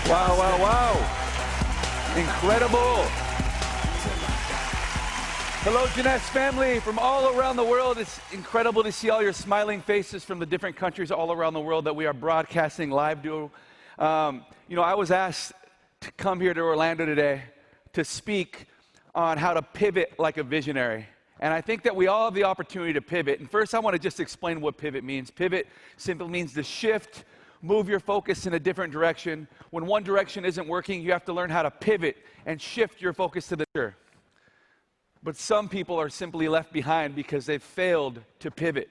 Wow, wow, wow. Incredible. Hello, Jeunesse family from all around the world. It's incredible to see all your smiling faces from the different countries all around the world that we are broadcasting live to. I was asked to come here to Orlando today to speak on how to pivot like a visionary. And I think that we all have the opportunity to pivot. And first, I want to just explain what pivot means. Pivot simply means to shift, move your focus in a different direction. When one direction isn't working, you have to learn how to pivot and shift your focus to the other. But some people are simply left behind because they've failed to pivot.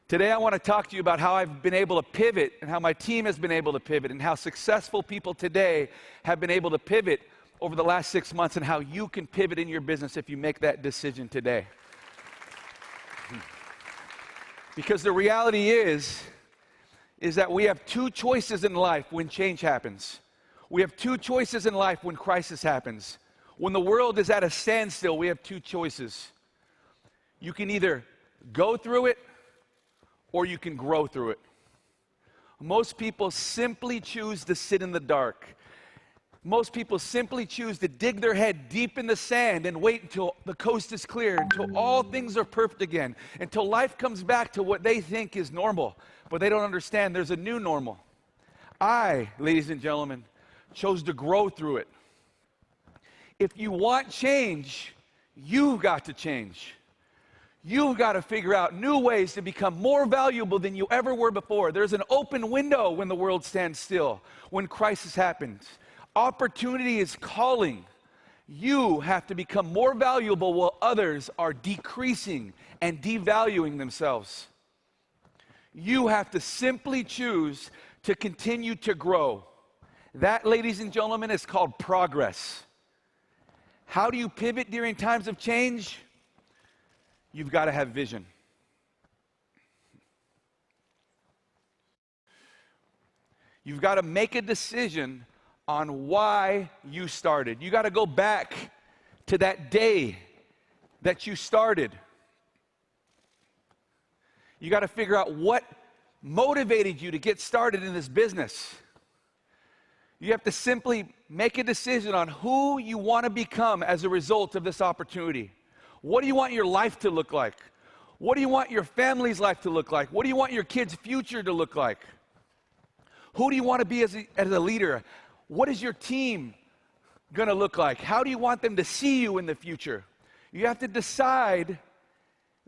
Today, I want to talk to you about how I've been able to pivot and how my team has been able to pivot and how successful people today have been able to pivot over the last 6 months and how you can pivot in your business if you make that decision today. Because the reality is that we have two choices in life when change happens. We have two choices in life when crisis happens. When the world is at a standstill, we have two choices. You can either go through it or you can grow through it. Most people simply choose to sit in the dark. Most people simply choose to dig their head deep in the sand and wait until the coast is clear, until all things are perfect again, until life comes back to what they think is normal. But they don't understand there's a new normal. I, ladies and gentlemen, chose to grow through it. If you want change, you've got to change. You've got to figure out new ways to become more valuable than you ever were before. There's an open window when the world stands still, when crisis happens. Opportunity is calling. You have to become more valuable while others are decreasing and devaluing themselves. You have to simply choose to continue to grow. That, ladies and gentlemen, is called progress. How do you pivot during times of change? You've got to have vision. You've got to make a decision on why you started. You got to go back to that day that you started. You got to figure out what motivated you to get started in this business. You have to simply make a decision on who you want to become as a result of this opportunity. What do you want your life to look like? What do you want your family's life to look like? What do you want your kids' future to look like? Who do you want to be as a leader? What is your team going to look like? How do you want them to see you in the future? You have to decide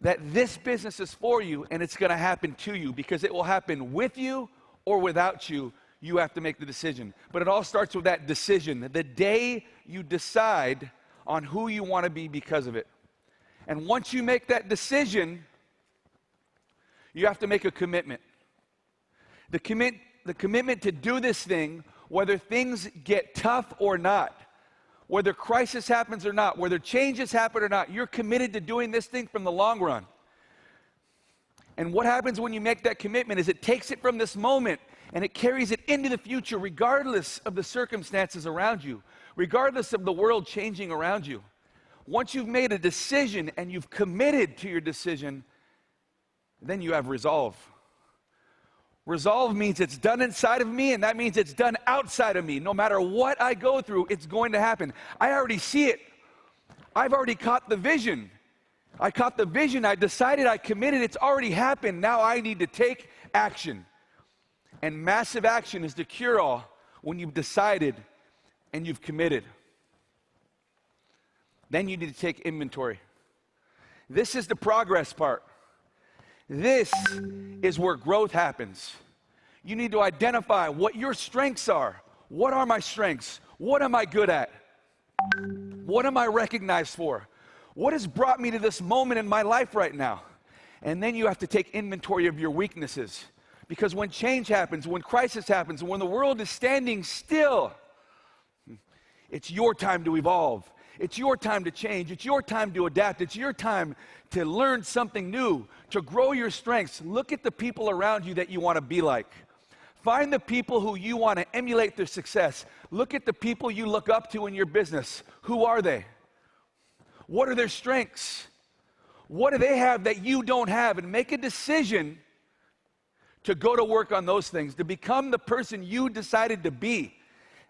that this business is for you and it's going to happen to you, because it will happen with you or without you. You have to make the decision. But it all starts with that decision, the day you decide on who you want to be because of it. And once you make that decision, you have to make a commitment. The commitment to do this thing, whether things get tough or not, whether crisis happens or not, whether changes happen or not, you're committed to doing this thing from the long run. And what happens when you make that commitment is it takes it from this moment and it carries it into the future, regardless of the circumstances around you, regardless of the world changing around you. Once you've made a decision and you've committed to your decision, then you have resolve. Resolve means it's done inside of me, and that means it's done outside of me. No matter what I go through, it's going to happen. I already see it. I've already caught the vision. I caught the vision. I decided, I committed. It's already happened. Now I need to take action. And massive action is the cure-all when you've decided and you've committed. Then you need to take inventory. This is the progress part. This is where growth happens. You need to identify what your strengths are. What are my strengths? What am I good at? What am I recognized for? What has brought me to this moment in my life right now? And then you have to take inventory of your weaknesses. Because when change happens, when crisis happens, when the world is standing still, it's your time to evolve. It's your time to change. It's your time to adapt. It's your time to learn something new, to grow your strengths. Look at the people around you that you want to be like. Find the people who you want to emulate their success. Look at the people you look up to in your business. Who are they? What are their strengths? What do they have that you don't have? And make a decision to go to work on those things, to become the person you decided to be.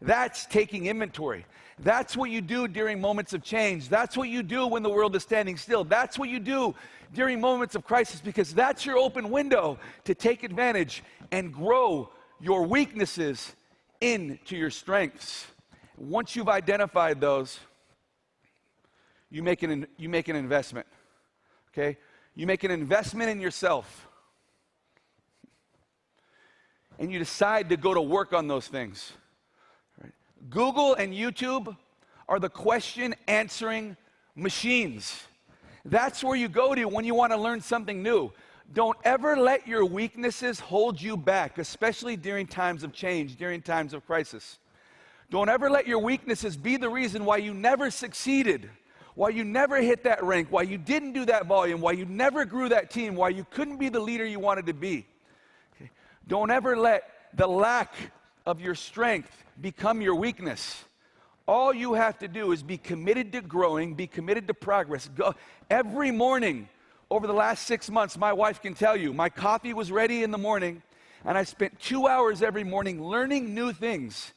That's taking inventory. That's what you do during moments of change. That's what you do when the world is standing still. That's what you do during moments of crisis, because that's your open window to take advantage and grow your weaknesses into your strengths. Once you've identified those, you make an investment, okay? You make an investment in yourself. And you decide to go to work on those things. Right? Google and YouTube are the question answering machines. That's where you go to when you want to learn something new. Don't ever let your weaknesses hold you back, especially during times of change, during times of crisis. Don't ever let your weaknesses be the reason why you never succeeded, why you never hit that rank, why you didn't do that volume, why you never grew that team, why you couldn't be the leader you wanted to be. Okay? Don't ever let the lack of your strength become your weakness. All you have to do is be committed to growing, be committed to progress. Go. Every morning over the last 6 months, my wife can tell you, my coffee was ready in the morning, and I spent 2 hours every morning learning new things,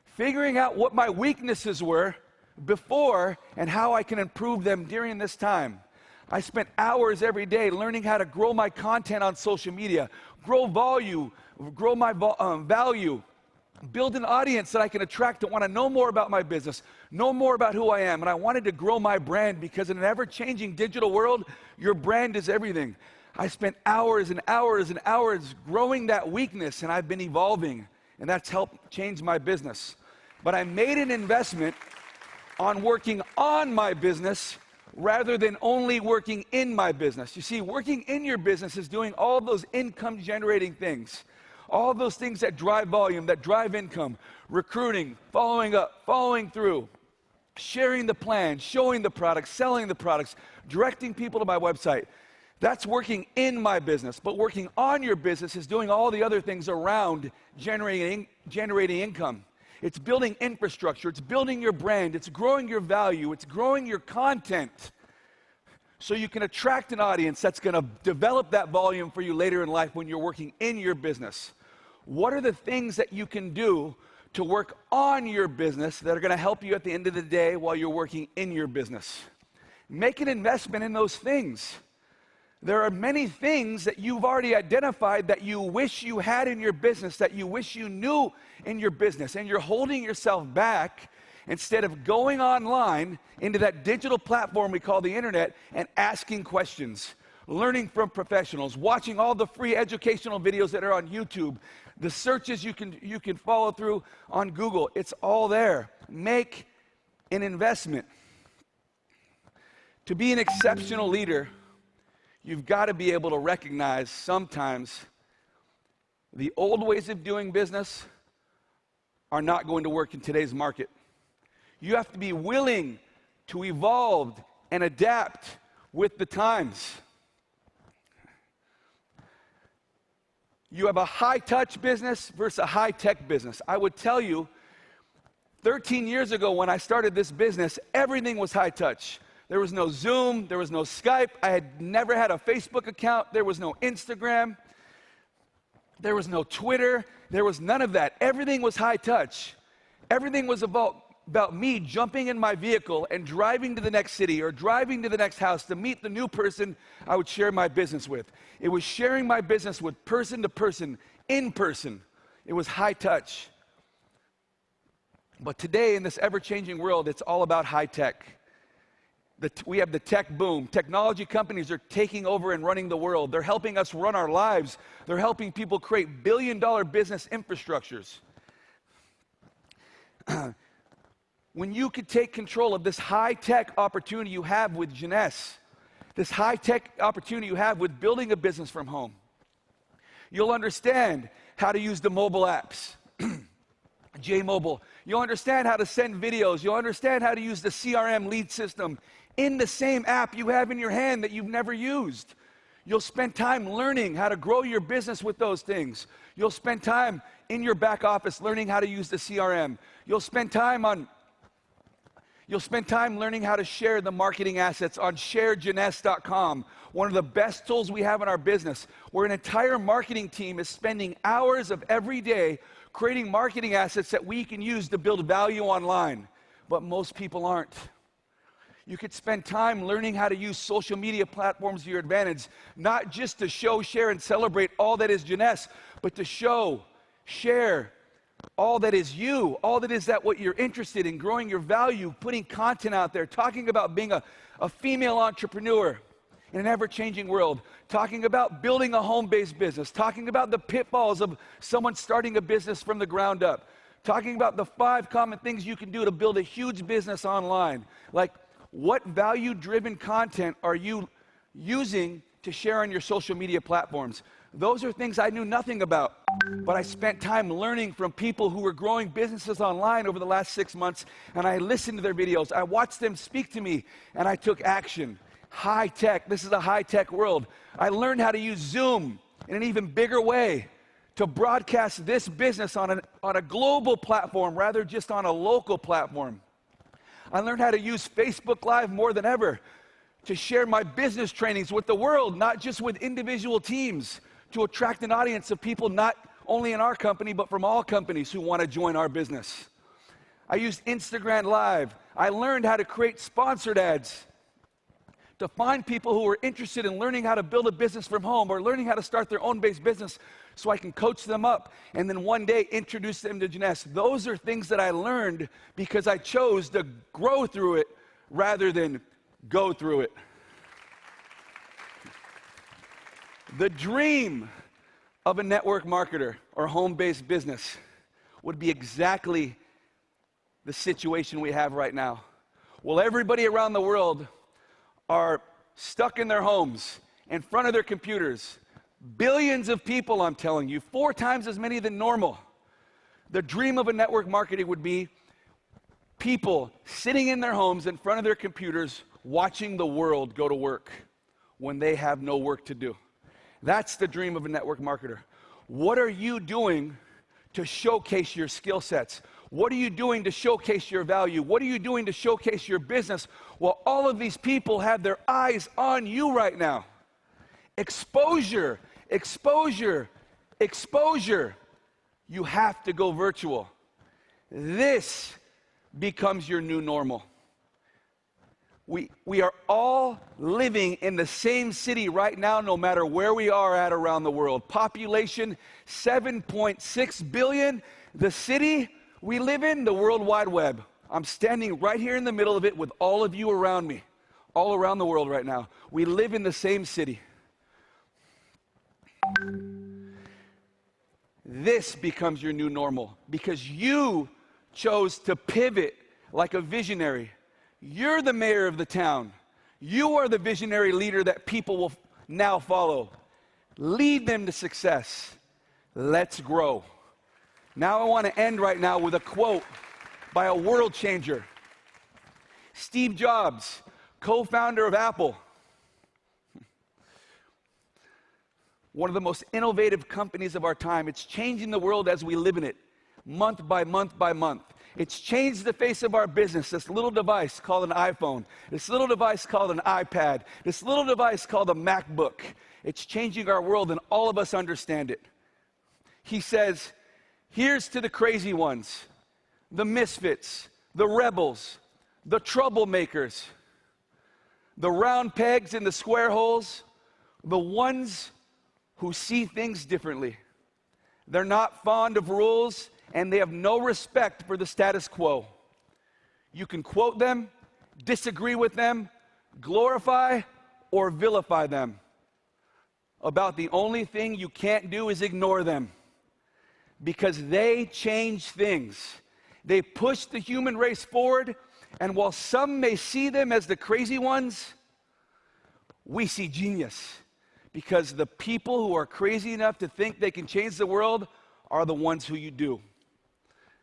figuring out what my weaknesses were before and how I can improve them during this time. I spent hours every day learning how to grow my content on social media, grow volume, grow my value, build an audience that I can attract to want to know more about my business, know more about who I am. And I wanted to grow my brand, because in an ever-changing digital world, your brand is everything. I spent hours and hours and hours growing that weakness, and I've been evolving, and that's helped change my business. But I made an investment on working on my business rather than only working in my business. You see, working in your business is doing all those income-generating things. All those things that drive volume, that drive income, recruiting, following up, following through, sharing the plan, showing the products, selling the products, directing people to my website. That's working in my business. But working on your business is doing all the other things around generating income. It's building infrastructure. It's building your brand. It's growing your value. It's growing your content so you can attract an audience that's going to develop that volume for you later in life when you're working in your business. What are the things that you can do to work on your business that are going to help you at the end of the day while you're working in your business? Make an investment in those things. There are many things that you've already identified that you wish you had in your business, that you wish you knew in your business, and you're holding yourself back instead of going online into that digital platform we call the internet and asking questions, learning from professionals, watching all the free educational videos that are on YouTube, the searches you can follow through on Google. It's all there. Make an investment. To be an exceptional leader, you've got to be able to recognize sometimes the old ways of doing business are not going to work in today's market. You have to be willing to evolve and adapt with the times. You have a high-touch business versus a high-tech business. I would tell you, 13 years ago when I started this business, everything was high-touch. There was no Zoom, there was no Skype, I had never had a Facebook account, there was no Instagram, there was no Twitter, there was none of that. Everything was high-touch. Everything was about me jumping in my vehicle and driving to the next city or driving to the next house to meet the new person I would share my business with. It was sharing my business with person to person, in person. It was high touch. But today in this ever-changing world, it's all about high tech. We have the tech boom. Technology companies are taking over and running the world. They're helping us run our lives. They're helping people create billion-dollar business infrastructures. When you could take control of this high-tech opportunity you have with Jeunesse, this high-tech opportunity you have with building a business from home, you'll understand how to use the mobile apps, J-Mobile. You'll understand how to send videos. You'll understand how to use the CRM lead system in the same app you have in your hand that you've never used. You'll spend time learning how to grow your business with those things. You'll spend time in your back office learning how to use the CRM. You'll spend time on You'll spend time learning how to share the marketing assets on sharejeunesse.com, one of the best tools we have in our business, where an entire marketing team is spending hours of every day creating marketing assets that we can use to build value online. But most people aren't. You could spend time learning how to use social media platforms to your advantage, not just to show, share, and celebrate all that is Jeunesse, but to show, share all that is you, all that is that what you're interested in, growing your value, putting content out there, talking about being a female entrepreneur in an ever-changing world, talking about building a home-based business, talking about the pitfalls of someone starting a business from the ground up, talking about the 5 common things you can do to build a huge business online. Like, what value-driven content are you using to share on your social media platforms? Those are things I knew nothing about, but I spent time learning from people who were growing businesses online over the last 6 months, and I listened to their videos. I watched them speak to me, and I took action. High tech, this is a high-tech world. I learned how to use Zoom in an even bigger way to broadcast this business on a global platform rather just on a local platform. I learned how to use Facebook Live more than ever to share my business trainings with the world, not just with individual teams, to attract an audience of people not only in our company, but from all companies who want to join our business. I used Instagram Live. I learned how to create sponsored ads to find people who are interested in learning how to build a business from home or learning how to start their own base business so I can coach them up and then one day introduce them to Jeunesse. Those are things that I learned because I chose to grow through it rather than go through it. The dream of a network marketer or home-based business would be exactly the situation we have right now. Well, everybody around the world are stuck in their homes, in front of their computers. Billions of people, I'm telling you, 4 times as many than normal. The dream of a network marketing would be people sitting in their homes in front of their computers watching the world go to work when they have no work to do. That's the dream of a network marketer. What are you doing to showcase your skill sets? What are you doing to showcase your value? What are you doing to showcase your business? Well, all of these people have their eyes on you right now. Exposure, exposure, exposure. You have to go virtual. This becomes your new normal. We are all living in the same city right now, no matter where we are at around the world. Population 7.6 billion. The city we live in, the World Wide Web. I'm standing right here in the middle of it with all of you around me, all around the world right now. We live in the same city. This becomes your new normal because you chose to pivot like a visionary. You're the mayor of the town. You are the visionary leader that people will now follow. Lead them to success. Let's grow. Now I want to end right now with a quote by a world changer. Steve Jobs, co-founder of Apple. One of the most innovative companies of our time. It's changing the world as we live in it, month by month by month. It's changed the face of our business. This little device called an iPhone, this little device called an iPad, this little device called a MacBook. It's changing our world and all of us understand it. He says, here's to the crazy ones, the misfits, the rebels, the troublemakers, the round pegs in the square holes, the ones who see things differently. They're not fond of rules, and they have no respect for the status quo. You can quote them, disagree with them, glorify or vilify them. About the only thing you can't do is ignore them, because they change things. They push the human race forward, and while some may see them as the crazy ones, we see genius, because the people who are crazy enough to think they can change the world are the ones who you do.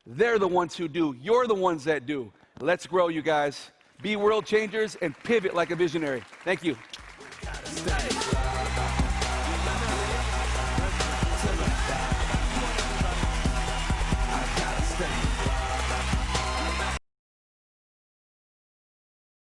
They're the ones who do. You're the ones that do. Let's grow, you guys. Be world changers and pivot like a visionary. Thank you.